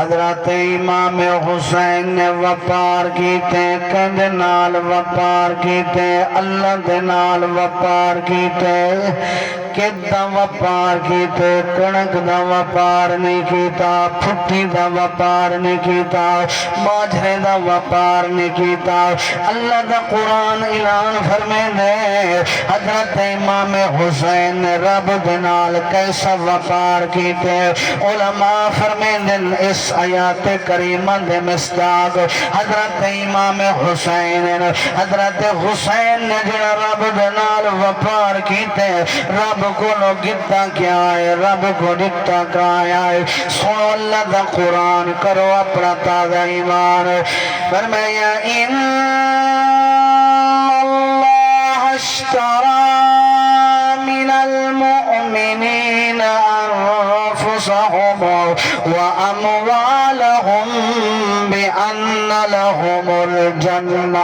حضرت امام حسین نے وپار کیتے کندے نال وپار کیتے اللہ دے نال وپار کیتے کدا وپار کیتے کنک دا وپار نہیں کیتا پھٹی دا وپار نہیں کیتا باجرے دا وپار نہیں کیتا اللہ دا قرآن اعلان فرمیندے حضرت امام حسین نے رب دے نال کیسا وپار کیتے علماء فرمیندن اس آیات کریمہ دے مصداق حضرت امام حسین نے جڑا رب دے نال وپار کیتے رب کو لو گتا کیا ہے رب کو دتا کیا ہے سنو اللہ دا قرآن کرو اپنا تازہ ایمان فرمایا ان اللہ اشترى من المؤمنین انفسهم واموالهم بان لهم الجنة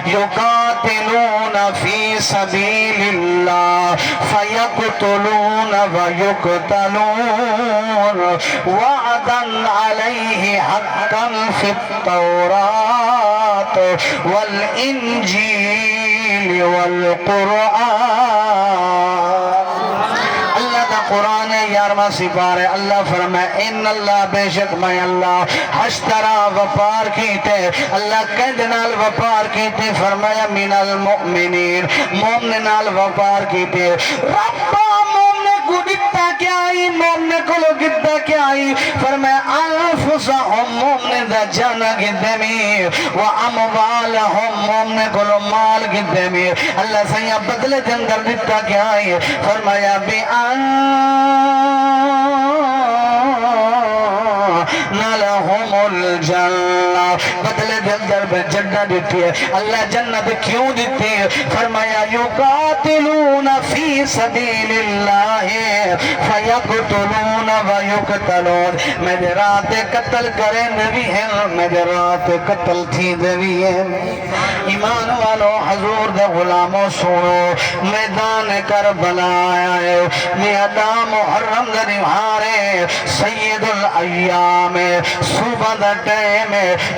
يقاتلون في سبيل الله فيقتلون ويقتلون وعدا عليه حقا في التوراة والإنجيل والقرآن قرآن یارواں سپارے اللہ فرمائے ان اللہ بے شک میں اللہ اشترا وپار کیتے اللہ کہدنال وپار کیتے فرمایا من المؤمنین مومن نال وپار کیتے ربا مومن کو گتا کیا آئی مومن کو گتا کیا آئی فرمایا انفسہم مومن دا جانا گدے میر و اموالہم مومن کو مال گدے میر اللہ سیاں بدلے دن در گتا کیا آئی فرمایا بی لهم الجنة بدلے دل در میں جنت دیتی ہے اللہ جنت کیوں دیتی ہے فرمایا یقاتلون فی سبیل اللہ فیقتلون ویقتلون میرے رات قتل کریں بھی ہیں میرے رات قتل تھی بھی ہیں ایمان والو حضور دے غلاموں سنو میدان کربلا آیا ہے میدان محرم دے نوارے سید الایام صبح دا ٹائم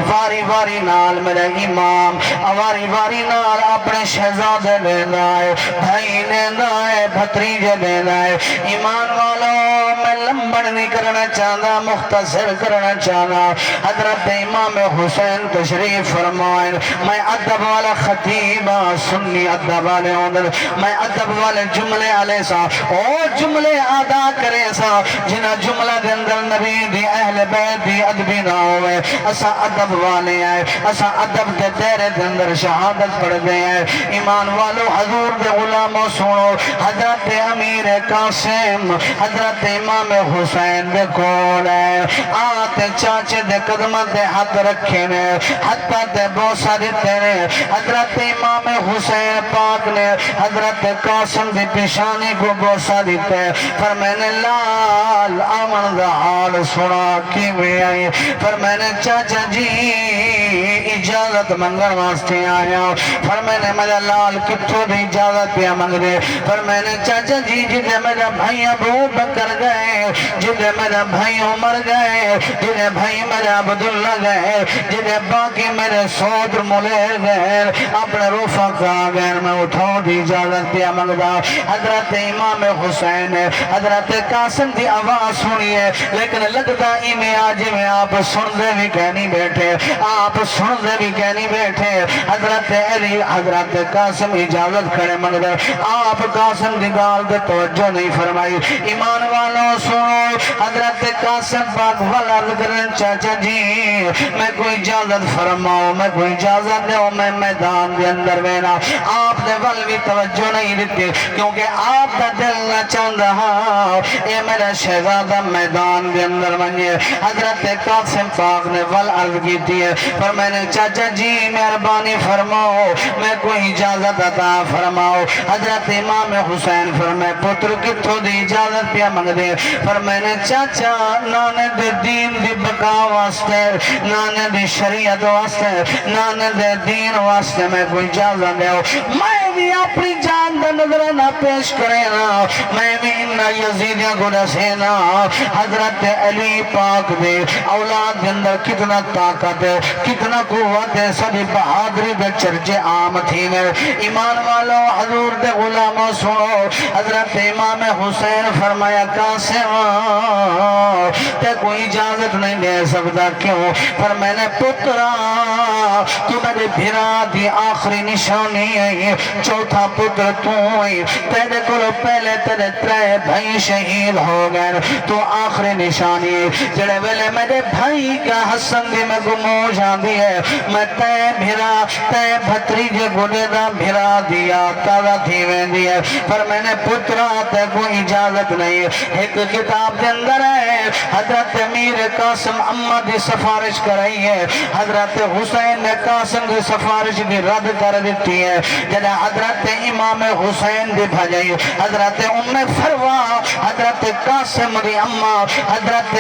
واری واری نال میرا امام واری واری نال اپنے شہزادے لینا ہے بھائی لینا ہے بھتریجے لینا ہے ایمان والو میں لمبڑ نہیں کرنا چاہتا مختصر کرنا چاہتا حضرت امام حسین تشریف فرمائیں میں ادب والا خطیب سنی ادب والے ہوندر میں ادب والے جملے علیہ سا اور جملے ادا کرے سا جنہ جملہ دے اندر نبی دی اہل بیت دی ادبی نہ ہوئے اسا ادب والے آئے اسا ادب دے تیرے دے اندر شہادت پڑھ دے ہیں ایمان والو حضور دے غلاموں سنو حضرت امیر قاسم حضرت امام حسین دے کول ہے آتے چاچے دے قدمت دے ہاتھ رکھے نے حتی دے بوسا دیتے نے حضرت امام حسین پاک نے حضرت قاسم دی پیشانی کو بوسا دیتے فرمانے لال آمن دا حال سنا کی میں آئی فرمانے چاچا جی اجازت منگل واسطے آیا فرمانے میرا لال کتھو دی اجازت پہ منگ دے فرمانے چاچا جی جدے میرا بھائی ابو بکر گئے جدے میرا بھائی عمر گئے جدے بھائی میرا عبداللہ گئے جدے باقی میرے سودر ملیر گئے اپنے رفقا گئے میں اٹھاؤ دی اجازت پہ منگ دا حضرت امام حسین حضرت قاسم دی آواز سنی ہے لیکن لگتا ہی میں آج میں آپ سن دے بھی کہنی بیٹھے آپ سن دے بھی کہنی بیٹھے حضرت علی حضرت قاسم اجازت کھڑے منگ دے آپ قاسم دی گال دے توجہ نہیں فرمائی ایمان والوں سنو حضرت قاسم پاک والارد کرن چاچا جی میں کوئی اجازت فرماؤ میں کوئی اجازت دے میں میدان دے اندر بینا آپ دے والوی توجہ نہیں دیتے کیونکہ آپ دا دل نہ چاند رہا اے میرا شہزادہ میدان دے اندر بنیے حضرت قاسم پاک نے والارد کی تھی پر میں نے چاچا جی مہربانی فرماؤ میں کوئی اجازت عطا فرماؤ حضرت امام حسین فرمائے پتر کتھو دی اجازت پیا منگ دے پر میں نے چاچا نانے دے دین دی بقا واسطے نانے دی شریعت واسطے نانے دے دین واسطے میں کوئی اجازت دے میں بھی اپنی جان دا نظرانہ پیش کرے نا میں بھی انہا یزیدیاں کو نسینا حضرت علی پاک دے اولاد کے اندر کتنا طاقت ہے کتنا قوت ہے سبھی بہادری دے چرچے عام تھی میں ایمان والو حضور دے غلاموں سنو حضرت امام حسین فرمایا قاسم تے کوئی اجازت نہیں دے سکتا کیوں پر میں نے پترا تو میرے بھرا دی آخری نشانی ہے چوتھا پتر تو ہوئی تیرے کلو پہلے تیرے ترے بھائی شہید ہو گئے تو آخری نشانی ہے جڑے ویلے میرے بھائی کا حسن دی میں گمو جاندی ہے میں تے بھرا تے بھتری جے گنے دا بھرا دیا تازہ تھی ویندی ہے پر میں نے پترا تے کوئی اجازت نہیں ایک کتاب دے اندر ہے حضرت امیر قاسم امہ دی سفارش کرائی ہے حضرت حسین نے قاسم دی سفارش بھی رد کر دیتی ہے جنہ حضرت امام حسین دی بھجائی حضرت ام فروا حضرت قاسم دی امہ حضرت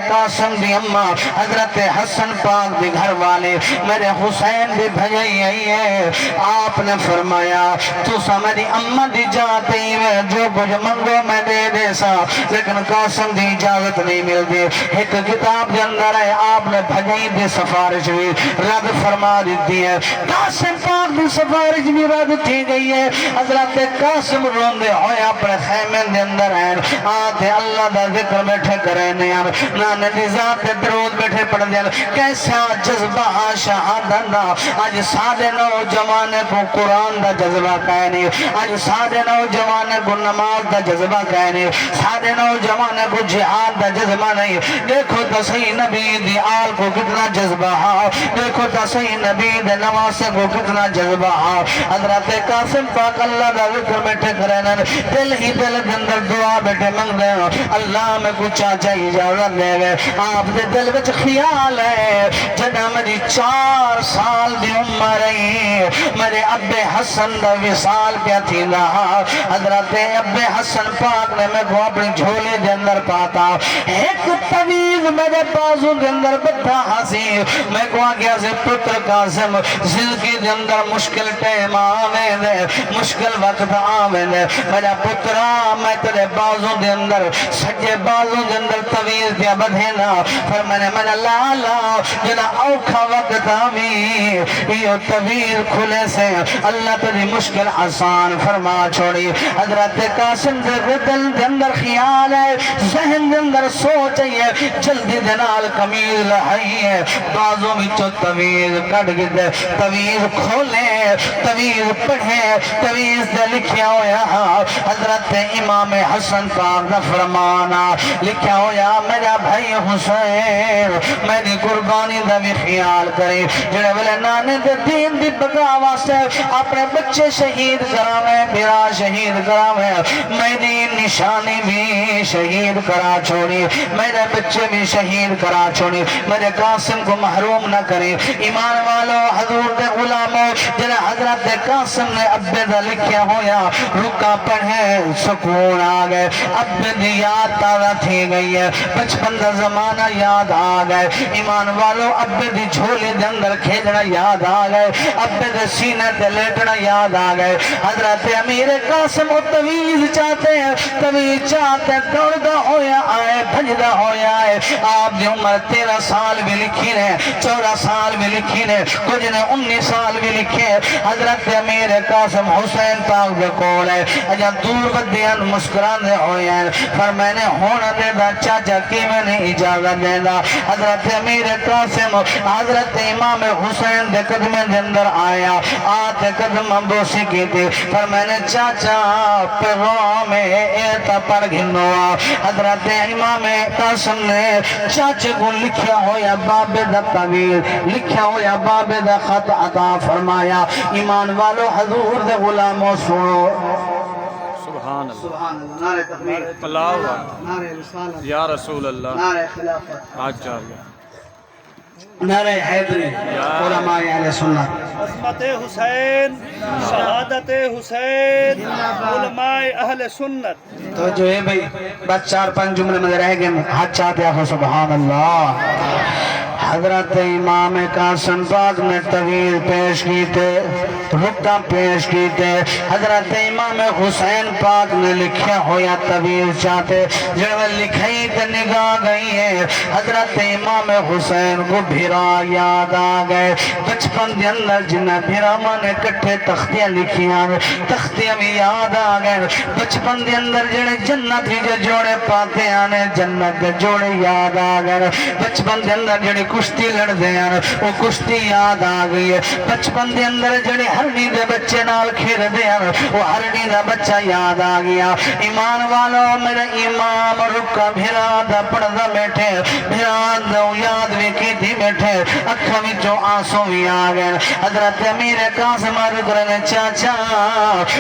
قاسم دی امہ حضرت حسن پاک دی گھر والے میرے حسین دی بھجائی ہے آپ نے فرمایا تو سمجھی امہ دی جاتے ہیں جو کچھ منگو میں دے دے سا لیکن قاسم دی اجازت نہیں مل دی ایک کتاب کے اندر ہے آپ نے بھجائی دی سفارش بھی رد فرما دیتی ہے قاسم پاک دی سفارش بھی رد تھی گئی ہے حضرت قاسم روندے ہوئے اپنے خیمے دے اندر ہیں آتے اللہ دا ذکر بیٹھے کریں نانے نظام تے درود بیٹھے پڑھ دیں کیسا جذبہ شہادت دا آج سادے نوجوانے کو قرآن دا جذبہ کہنے آج سادے نوجوانے کو نماز دا جذبہ کہنے سادے نوجوانے کو جہاد دا جذبہ نہیں دیکھو تا صحیح نبی دی آل کو کتنا جذبہ ہاں دیکھو تا صحیح نبی دی نمازے کو کتنا جذبہ ہاں حضرت قاسم پاک اللہ دا ذکر بیٹھے کریں دل ہی دل دندر دعا بیٹھے منگ دیں اللہ میں کچھ چاچا اجازت دے گئے آپ دے دل بچ خیال ہے جنہ میری 4 سال دی عمر رہی میرے اب حسن دا وصال پہ تھی رہا حضرت اب حسن پاک نے میں کو اپنی جھولے دے اندر پاتا ایک طویل میرے بازو دے اندر بدھا حسی میں کو آگیا سے پتر قاسم زندگی دے اندر مشکل ٹیم آوے دے مشکل وقت آوے دے میرا پترا میں تیرے بازو دے اندر سجے بازو دے اندر طویل پہ بدھے نا پھر میں نے لالا جنا اوکھا وقت آوی یہ طویل کھلے سے اللہ تیری مشکل آسان فرما چھوڑی حضرت قاسم دے دل دے اندر خیال ہے ذہن دے اندر سوچ ہے جلدی دنال کمیز لہائی ہے بازوں میں چو طویل کٹ گئے طویل کھولے طویل پڑھے طویل دے لکھیا ہویا حضرت امام حسن پاک دا فرمانا لکھیا ہویا میرا بھائی حسین میری قربانی دا بھی خیال کرے جڑے ویلے نانے دے دین دی بقا سے اپنے بچے شہید کراوے میرا شہید کراوے میری نشانی بھی شہید کرا چھوڑی میرے بچے بھی شہید کرا چھوڑی میرے قاسم کو محروم نہ کرے ایمان والو حضور دے غلاموں جنہیں حضرت قاسم نے ابے دا لکھیا ہویا رکا پڑھے سکون آگئے ابے دی یاد تازہ تھی گئی ہے بچپن دا زمانہ یاد آگئے ایمان والو ابے دی جھولی دے اندر کھیلنا یاد آگئے ابے دے سینے دے لیٹنا یاد آگئے حضرت امیر قاسم و تویز چاہتے ہیں تویز چاہتے ہیں دوڑدا ہویا آئے بھجدہ ہویا آئے آپ دی عمر 13 سال بھی لکھی نے 14 سال بھی لکھی نے کچھ نے 19 سال بھی لکھے حضرت امیر قاسم حسین پاک دے کول ہے اجا دور بدیان مسکران دے ہوئے ہیں پر میں نے ہونا دے دا چاچا کی میں نے اجازت دے دا حضرت امیر قاسم حضرت امام حسین دے قدمیں دے اندر آیا آتے قدم بوسی کی تھی پر میں نے چاچا پیغام ایتا پڑھ گھنوا حضرت امام قاسم نے چاچے کو لکھیا ہویا باب دا طویل لکھیا ہویا باب دا خط عطا فرمایا ایمان والو حضور دے غلاموں سنو سبحان اللہ سبحان اللہ نعرہ تکبیر اللہ نعرہ رسالت یا رسول اللہ نعرہ خلافت آج چاہ گیا نعرہ حیدری علماء اہل سنت عظمت حسین شہادت حسین علماء اہل سنت تو جو ہے بھئی بس 4-5 جملے میں رہ گئے ہاتھ چاہتے آخو سبحان اللہ حضرت امام قاسم پاک نے طویل پیش کی تھے رکا پیش کیتے حضرت امام حسین پاک نے لکھیا ہویا طویل چاہتے جب لکھائی تے نگاہ گئی ہے حضرت امام حسین کو بھیرا یاد آ گئے بچپن دے اندر جنہ بھیرا ماں نے کٹھے تختیاں لکھیاں تختیاں بھی یاد آ گئے بچپن دے اندر جڑے جنت ہی جوڑے پاتے آنے جنت دے جوڑے یاد آ گئے بچپن دے اندر جڑے کشتی لڑ دے آنے وہ کشتی یاد آ گئی ہے بچپن دے اندر جڑے ہرنی دے بچے نال کھیر دے آنے وہ ہرنی دا بچہ یاد آ گیا ایمان والو میرے امام رکا بھیرا دا پڑھدا بیٹھے بھیرا دا یاد بھی کی تھی بیٹھے اکھا میں جو آنسوں بھی آ گئے حضرت امیر قاسم عرض کرنے چاچا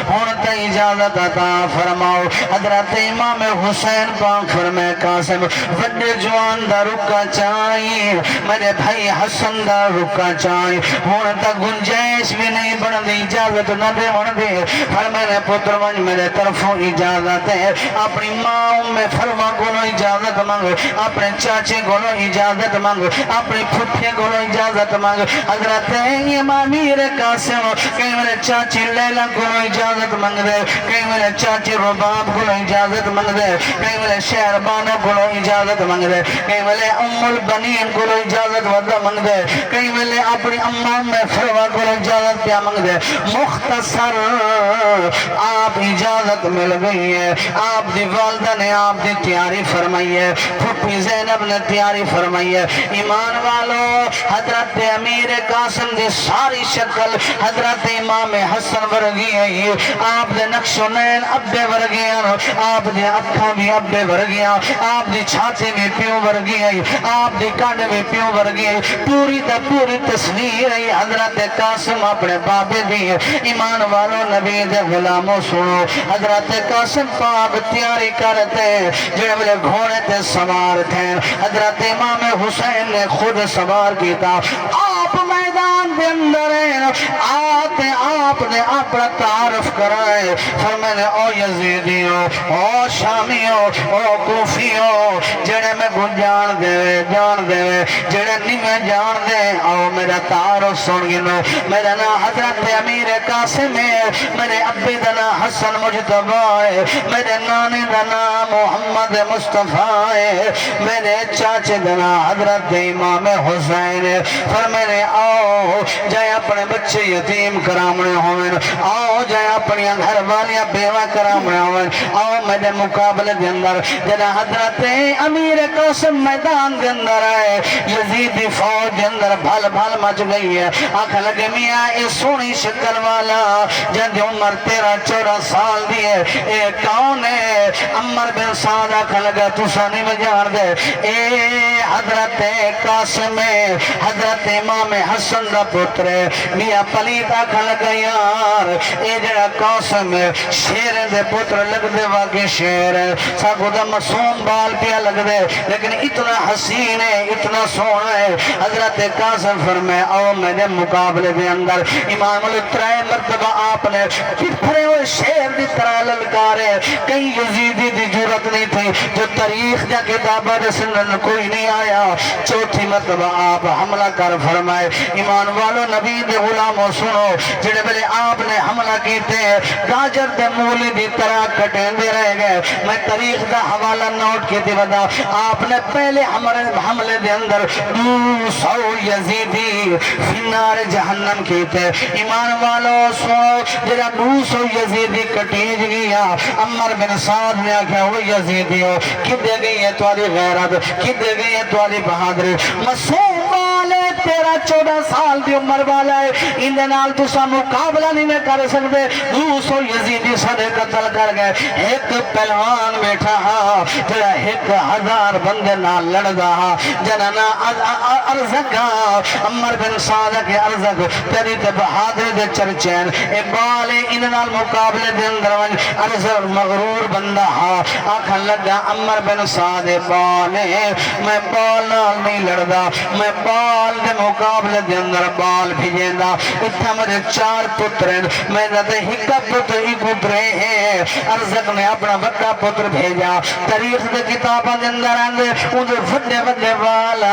ہون تا اجازت عطا فرماؤ حضرت امام حسین پاک فرمائے قاسم وڈے جوان دا رکا چاہیے میرے بھائی حسن دا رکا چاہیے ہون تا گنجائش بھی نہیں بڑھ دی اجازت نہ دے بڑھ دے فرمائے پتر ونج میرے طرفوں اجازت ہے اپنی ماں میں فرما گولو اجازت مانگ اپنے چاچے گولو اجازت مانگ اپنی پھٹھے گولو اجازت مانگ حضرت امام امیر قاسم کہیں میرے چاچی لیلہ گولو اجازت مانگ دے کہیں میرے چاچی رباب گولو اجازت مانگ دے کہیں میرے شہربانہ گولو اجازت مانگ دے کہیں میرے ام البنین گولو اجازت وردہ مانگ دے کہیں میرے اپنی امام میں فرما گولو اجازت پیا مانگ دے مختصر آپ اجازت مل گئی ہے آپ دی والدہ نے آپ دی تیاری فرمائی ہے پھپی زینب نے تیاری فرمائی ہے ایمان والو حضرت امیر قاسم دی ساری شکل حضرت امام حسن ورگی ہے آپ دے نقش و نین ابے ورگی ہیں آپ دے اکھاں بھی ابے ورگی ہیں آپ دی چھاتی بھی پیوں ورگی ہے آپ دی کانڈ بھی پیوں ورگی ہے پوری تا پوری تصویر ہے حضرت قاسم اپنے بابے دی ہے ایمان والو نبی دے غلاموں سنو حضرت قاسم پاک تیاری کرتے جڑے بلے گھوڑے تے سوار تھے حضرت امام حسین نے خود سوار کیتا آپ میدان دے اندر آتے آپ نے اپنا تعارف کرائے فرمانے او یزیدیو او شامیو او کوفیو جڑے میں کو جان دے جڑے نہیں میں جان دے او میرا تعارف سن گنو میرا نام حضرت امیر قاسم ہے میرے ابی دا نام حسن مجتبی ہے میرے نانے دا نام محمد مصطفیٰ ہے میرے چاچے دا نام حضرت امام حسین ہے فرمانے آؤ جائے اپنے بچے یتیم کرامنے ہوئے آؤ جائے اپنی گھر والیاں بیوہ کرامنے ہوئے آؤ میرے مقابلے دے اندر جنا حضرت امیر قاسم میدان دے اندر آئے یزیدی فوج دے اندر بھال بھال مچ گئی ہے آنکھ لگے میاں اے سونی شکل والا جن عمر 13-14 سال دی ہے اے کون ہے عمر بن سعد آنکھ لگا تو سانی میں جان دے اے حضرت قاسم حضرت امام حسن دا پتر میاں پلیت آنکھ لگا یار اے جڑا قاسم شیر دے پتر لگ دے واقعی شیر ساکو دا مسوم بال پیا لگ دے لیکن اتنا حسین ہے اتنا سونا ہے حضرت قاسم فرمائے او میرے مقابلے دے اندر امام الاترائے مرتبہ آپ نے پھرے ہوئے شیر دی طرح للکارے کئی یزیدی دی جورت نہیں تھی جو تاریخ یا کتابہ رسن کوئی نہیں آیا چوتھی مرتبہ آپ حملہ کر فرمائے ایمان والو نبی دے غلاموں سنو جڑے بلے آپ نے حملہ کیتے گاجر دے مولی دی طرح کٹیں دے رہ گئے میں تاریخ دا حوالہ نوٹ کی دی ودا آپ نے پہلے حملے دے اندر 200 یزیدی فنار جہنم کیتے ایمان والو سنو جڑا 200 یزیدی کٹیج گیا عمر بن سعد نے آکھا وہ یزیدی ہو کدے گئی ہے توالی غیرت کدے گئی ہے توالی بہادری مسوم والے 13-14 سال دی عمر والا ہے اندے نال تسا مقابلہ نہیں میں کر سکتے 200 یزیدی صدے قتل کر گئے ایک پہلوان بیٹھا ہاں جڑا 1000 بندے نال لڑدا ہاں جنانا ارزقا عمر بن سعد کے ارزق تیری تے بہادری دے چرچین اے بالے ان نال مقابلے دے اندر ارزق مغرور بندہ ہاں آکھن لگا عمر بن سعد بالے میں بال نال نہیں لڑدا میں بال دے مقابلے دے اندر بال بھیجیندا اتھا میرے 4 پتر ہیں میں تے ہک پتر ہی پترے ہیں ارزق نے اپنا بڑا پتر بھیجا تاریخ دے کتاباں دے اندر اندے اون دے وڈے وڈے وال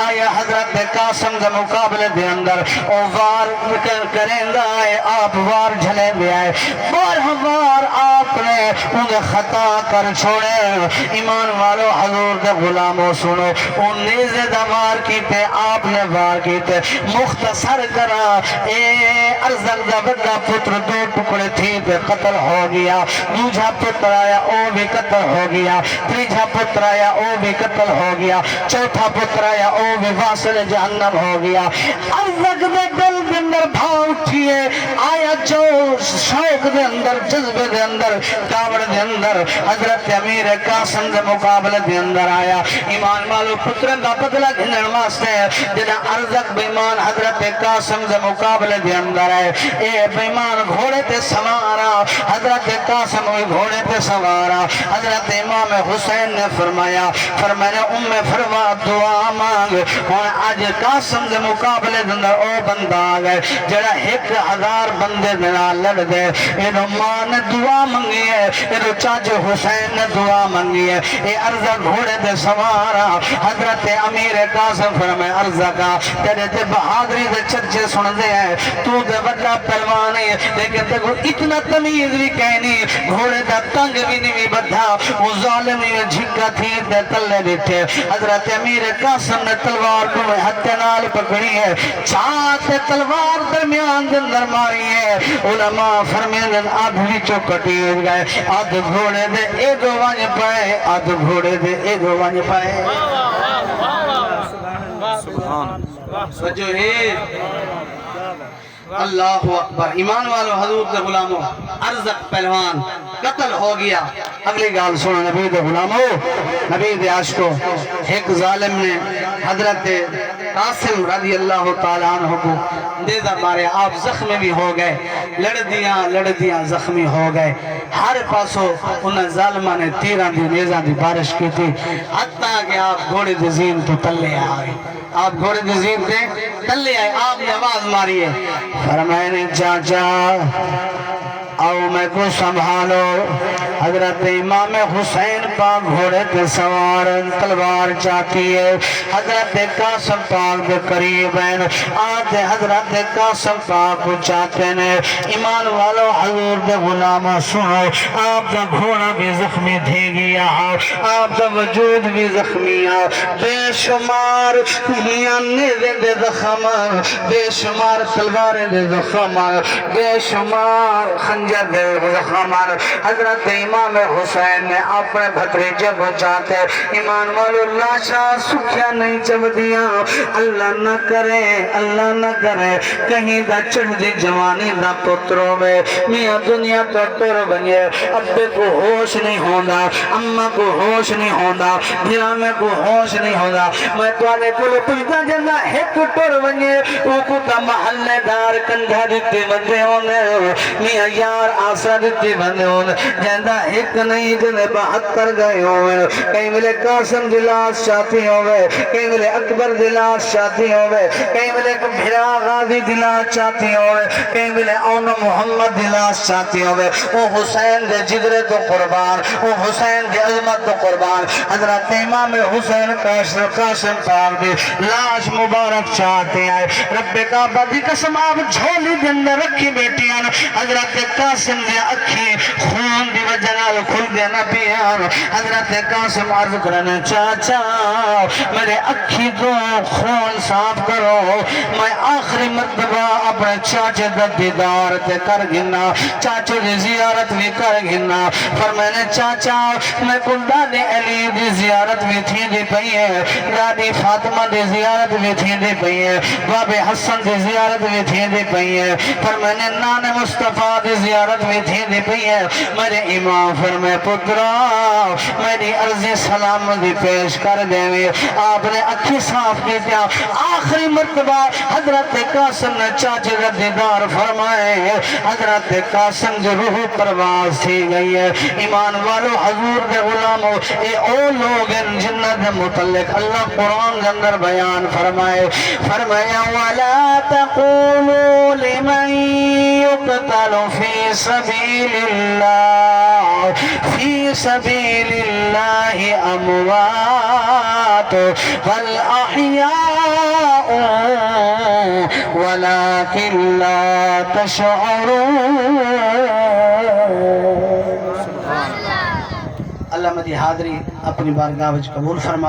آیا حضرت قاسم دے مقابلے دے اندر او وار کریندا ہے آپ وار جھلے دے آئے وار آپ نے ان خطا کر چھوڑے ایمان والو حضور دے غلاموں سنو ان نیزے دا وار کیتے آپ نے وار کیتے مختصر کرا اے ارزق دا بڑا پتر 2 ٹکڑے تھی تے قتل ہو گیا دوجا پتر آیا او بھی قتل ہو گیا تیجا پتر آیا او بھی قتل ہو گیا چوتھا پتر آیا او بھی واصل جہنم ہو گیا ارزق دے دل دے اندر بھاؤ اٹھئے آیا جو شوق دے اندر جذبے دے اندر کاوڑ دے اندر حضرت امیر قاسم دے مقابلے دے اندر آیا ایمان مالو پترن دا بدلہ گھنن واسطے جنہ ارزق بیمان حضرت قاسم دے مقابلے دے اندر آئے اے بیمان گھوڑے تے سوارا حضرت قاسم ہوئی گھوڑے تے سوارا حضرت امام حسین نے فرمایا فرما دعا مانگ اور آج قاسم دے مقابلے دے اندر او بندہ آگئے جڑا 1000 بندے دینا لڑ دے انہوں ماں نے دعا منگی ہے انہوں چاچ حسین نے دعا منگی ہے اے ارزا گھوڑے دے سوارا حضرت امیر قاسم فرمائے ارزا کا تیرے تے بہادری دے چرچے سن دے ہیں تو دے بڑا پہلوانی لیکن تے اتنا تمیز بھی کہنی گھوڑے دا تنگ بھی نہیں بدھا وہ ظالمی میں جھکا تھی تے تلے بیٹھے حضرت امیر قاسم نے تلوار کو ہتھے نال پکڑی ہے چاہتے تلوار درمیان دے اندر ماری ہے علماء فرمیدن آدھ وچوں کٹی گئے آدھ گھوڑے دے ایگو وانج پائے آدھ گھوڑے دے ایگو وانج پائے سبحان سجو ہے اللہ اکبر ایمان والو حضور دے غلاموں ارزق پہلوان قتل ہو گیا اگلی گال سنو نبی دے غلاموں نبی دے عاشقوں ایک ظالم نے حضرت قاسم رضی اللہ تعالیٰ عنہ کو دیدہ مارے آپ زخمی بھی ہو گئے لڑ دیاں زخمی ہو گئے ہر پاسوں انہیں ظالمہ نے تیران دی نیزان دی بارش کی تھی حتیٰ کہ آپ گھوڑے دی زین تو تلے آئے آپ گھوڑے دی زین تے تلے آئے آپ نے آواز ماری ہے فرمائے نے چاچا آؤ میں کو سنبھالو حضرت امام حسین پاک گھوڑے کے سوار تلوار چاہتی ہے حضرت قاسم پاک دے قریب ہیں آتے حضرت قاسم پاک کو چاہتے ہیں ایمان والو حضور دے غلامہ سنو آپ دا گھوڑا بھی زخمی دے گیا آپ دا وجود بھی زخمی ہے بے شمار نیزے دے زخم بے شمار تلوار دے زخم بے شمار خنجر دے زخم حضرت امام حسین نے اپنے بھتریجے کو چاہتے ایمان والو لاشا سکھیا نہیں چب دیا اللہ نہ کرے کہیں دا چڑھ دی جوانی دا پتروں میں میاں دنیا تو ٹر بنیے ابے کو ہوش نہیں ہونا اماں کو ہوش نہیں ہونا بھیرامے کو ہوش نہیں ہونا میں تو آنے کو لے پوچھتا جنہ ایک ٹر بنیے وہ کو تا محلے دار کندھا دیتے بندے ہونے میاں یار آسا دیتے بندے ہونے جندہ ایک نہیں جنہیں 72 گئے ہوئے کہیں ملے قاسم دلاس چاہتی ہوئے کہیں ملے اکبر دلاس چاہتی ہوئے کہیں ملے بھرا غازی دلاس چاہتی ہوئے کہیں ملے اون محمد دلاس چاہتی ہوئے وہ حسین دے جگرے تو قربان وہ حسین دے عظمت تو قربان حضرت امام حسین قاسم پاک دے لاش مبارک چاہتے آئے رب کعبہ دی قسم آپ جھولی دے اندر رکھی بیٹیاں حضرت قاسم دے اکھی خون دی وجہ نال کھل دے نبیان حضرت قاسم عرض کرنے چاچا میرے اکھی تو خون صاف کرو میں آخری مرتبہ اپنے چاچے دا دیدار تے کر گنا چاچے دی زیارت بھی کر گنا فرمائنے چاچا میں کو دادی علی دی زیارت بھی تھی دی پئی ہے دادی فاطمہ دی زیارت بھی تھی دی پئی ہے باب حسن دی زیارت بھی تھی دی پئی ہے فرمائنے نان مصطفیٰ دی زیارت بھی تھی دی پئی ہے میرے امام فرما فرمائے پترا میری عرض سلامتی پیش کر دے. آپ نے اکھی صاف کی دیا. آخری مرتبہ حضرت قاسم نے چاچے کا دیدار فرمائے. حضرت قاسم جو روح پرواز تھی گئی ہے. ایمان والو حضور دے غلامو اے او لوگ ہیں جنت متعلق اللہ قرآن کے اندر بیان فرمائے. فرمایا وَلَا تَقُولُوا لِمَنْ يُقْتَلُ فِي سَبِيلِ اللَّهِ فِي سَبِيلِ اللَّهِ أَمْوَاتٌ بَلْ أَحْيَاءٌ وَلَكِنْ لَا تَشْعُرُونَ. اللہ مدی حاضری اپنی بارگاہ وچ قبول فرما.